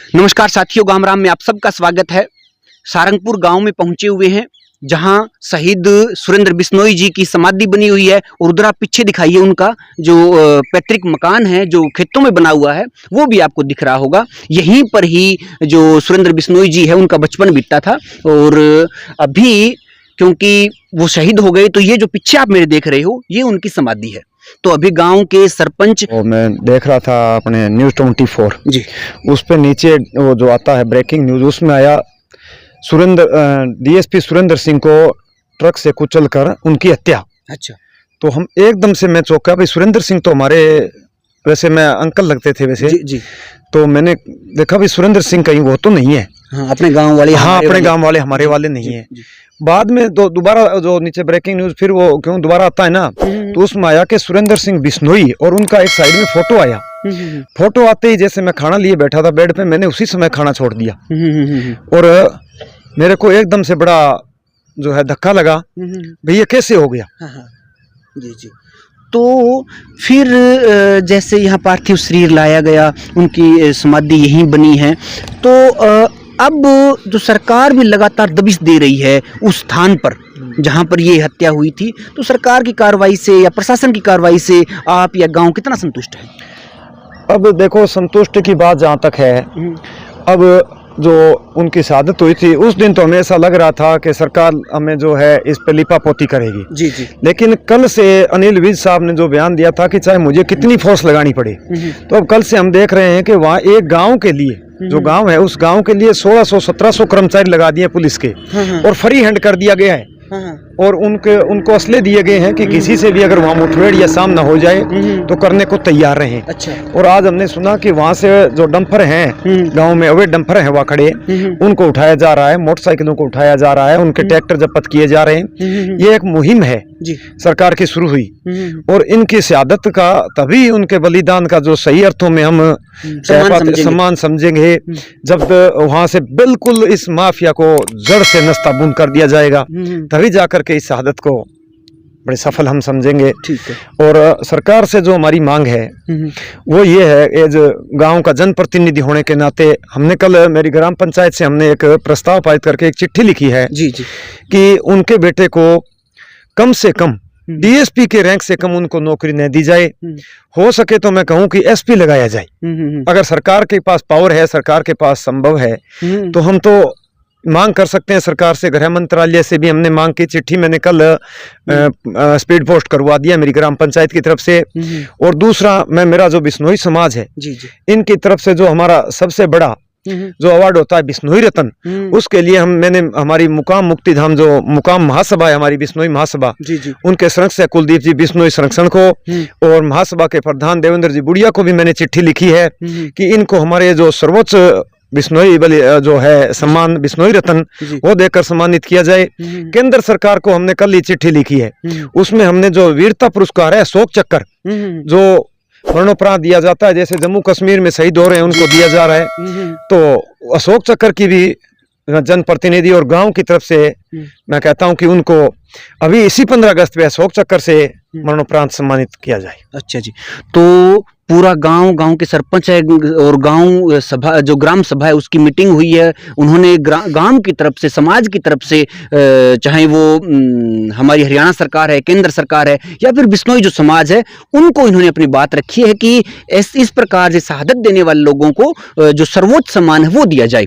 नमस्कार साथियों, गाम राम में आप सबका स्वागत है। सारंगपुर गांव में पहुंचे हुए हैं जहां शहीद सुरेंद्र बिश्नोई जी की समाधि बनी हुई है। और उधर आप पीछे दिखाइए, उनका जो पैतृक मकान है जो खेतों में बना हुआ है वो भी आपको दिख रहा होगा। यहीं पर ही जो सुरेंद्र बिश्नोई जी है उनका बचपन बीता था। और अभी क्योंकि वो शहीद हो गए तो ये जो पीछे आप मेरे देख रहे हो ये उनकी समाधि है। तो अभी गांव के सरपंच, मैं देख रहा था अपने न्यूज़ 24 जी, उस पे नीचे वो जो आता है ब्रेकिंग न्यूज़, उसमें आया डीएसपी सुरेंद्र सिंह को ट्रक से कुचलकर उनकी हत्या। अच्छा, तो हम एकदम से मैं चौंका, भाई सुरेंद्र सिंह तो हमारे वैसे मैं अंकल लगते थे वैसे। जी जी। तो मैंने देखा भाई सुरेंद्र सिंह कहीं वो तो नहीं है। हाँ, अपने गांव वाले, हाँ, अपने गांव वाले हमारे वाले नहीं है। बाद में तो दोबारा जो नीचे ब्रेकिंग न्यूज़ फिर वो क्यों दोबारा आता है ना, तो उसमें आया कि सुरेंद्र सिंह बिश्नोई, और उनका एक साइड में फोटो आया। फोटो आते ही जैसे मैं खाना लिए बैठा था बेड पे, मैंने उसी समय खाना छोड़ दिया। और मेरे को एकदम से बड़ा जो है धक्का लगा, भैया कैसे हो गया। जी जी। तो फिर जैसे यहाँ पार्थिव शरीर लाया गया, उनकी समाधि यहीं बनी है। तो अब जो सरकार भी लगातार दबिश दे रही है उस स्थान पर जहाँ पर ये हत्या हुई थी, तो सरकार की कार्रवाई से या प्रशासन की कार्रवाई से आप या गांव कितना संतुष्ट है? अब देखो, संतुष्ट की बात जहाँ तक है, अब जो उनकी शहादत हुई थी उस दिन तो हमें ऐसा लग रहा था कि सरकार हमें जो है इस पे लिपापोती करेगी। जी जी। लेकिन कल से अनिल विज साहब ने जो बयान दिया था कि चाहे मुझे कितनी फोर्स लगानी पड़े, तो अब कल से हम देख रहे हैं कि वहाँ एक गांव के लिए, जो गांव है उस गांव के लिए 1600-1700 कर्मचारी लगा दिए पुलिस के, और फ्री हैंड कर दिया गया है। और उनको असले दिए गए हैं कि किसी से भी अगर वहाँ मुठभेड़ या सामना हो जाए तो करने को तैयार रहें। अच्छा। और आज हमने सुना कि वहाँ से जो डंपर हैं गांव में, अवैध डंपर हैं वहाँ खड़े, उनको उठाया जा रहा है, मोटरसाइकिलों को उठाया जा रहा है, उनके ट्रैक्टर जब्त किए जा रहे हैं। ये एक मुहिम है जी, सरकार की शुरू हुई। और इनकी शहादत का, तभी उनके बलिदान का जो सही अर्थों में हम सम्मान समझेंगे जब वहाँ से बिल्कुल इस माफिया को जड़ से नस्ताबूद कर दिया जाएगा, तभी जाकर के इस शहादत को बड़े सफल हम समझेंगे। ठीक है। और सरकार से जो हमारी मांग है वो ये है, एज गांव का जनप्रतिनिधि होने के नाते, हमने कल मेरी ग्राम पंचायत से हमने एक प्रस्ताव पारित करके एक चिट्ठी लिखी है जी जी, कि उनके बेटे को कम से कम डीएसपी के रैंक से कम उनको नौकरी न दी जाए। हो सके तो मैं कहूं कि एसपी लगाया जाए। अगर सरकार के पास पावर है, सरकार के पास संभव है, तो हम तो मांग कर सकते हैं सरकार से। गृह मंत्रालय से भी हमने मांग की, चिट्ठी मैंने कल स्पीड पोस्ट करवा दिया मेरी ग्राम पंचायत की तरफ से। और दूसरा, मेरा जो बिश्नोई समाज है जी जी, इनकी तरफ से जो हमारा सबसे बड़ा जो अवार्ड होता है बिश्नोई रत्न, उसके लिए मैंने हमारी मुकाम मुक्तिधाम जो मुकाम महासभा है हमारी बिश्नोई महासभा जी जी, उनके संरक्षक कुलदीप जी बिश्नोई संरक्षण को, और महासभा के प्रधान देवेंद्र जी बुढ़िया को भी मैंने चिट्ठी लिखी है कि इनको हमारे जो सर्वोच्च बिश्नोई जो है सम्मान बिश्नोई रत्न वो देकर सम्मानित किया जाए। केंद्र सरकार को हमने कल ही चिट्ठी लिखी है, उसमें हमने जो वीरता पुरस्कार है, अशोक चक्र जो मरणोपरांत दिया जाता है, जैसे जम्मू कश्मीर में शहीद हो रहे हैं उनको दिया जा रहा है, तो अशोक चक्र की भी जनप्रतिनिधि और गांव की तरफ से मैं कहता हूं कि उनको अभी इसी 15 अगस्त पे अशोक चक्र से मरणोपरांत सम्मानित किया जाए। अच्छा जी। तो पूरा गांव के सरपंच है और गांव सभा, जो ग्राम सभा है उसकी मीटिंग हुई है। उन्होंने गांव की तरफ से, समाज की तरफ से, चाहे वो हमारी हरियाणा सरकार है, केंद्र सरकार है, या फिर बिश्नोई जो समाज है, उनको इन्होंने अपनी बात रखी है कि इस प्रकार से शहादत देने वाले लोगों को जो सर्वोच्च सम्मान है वो दिया जाए।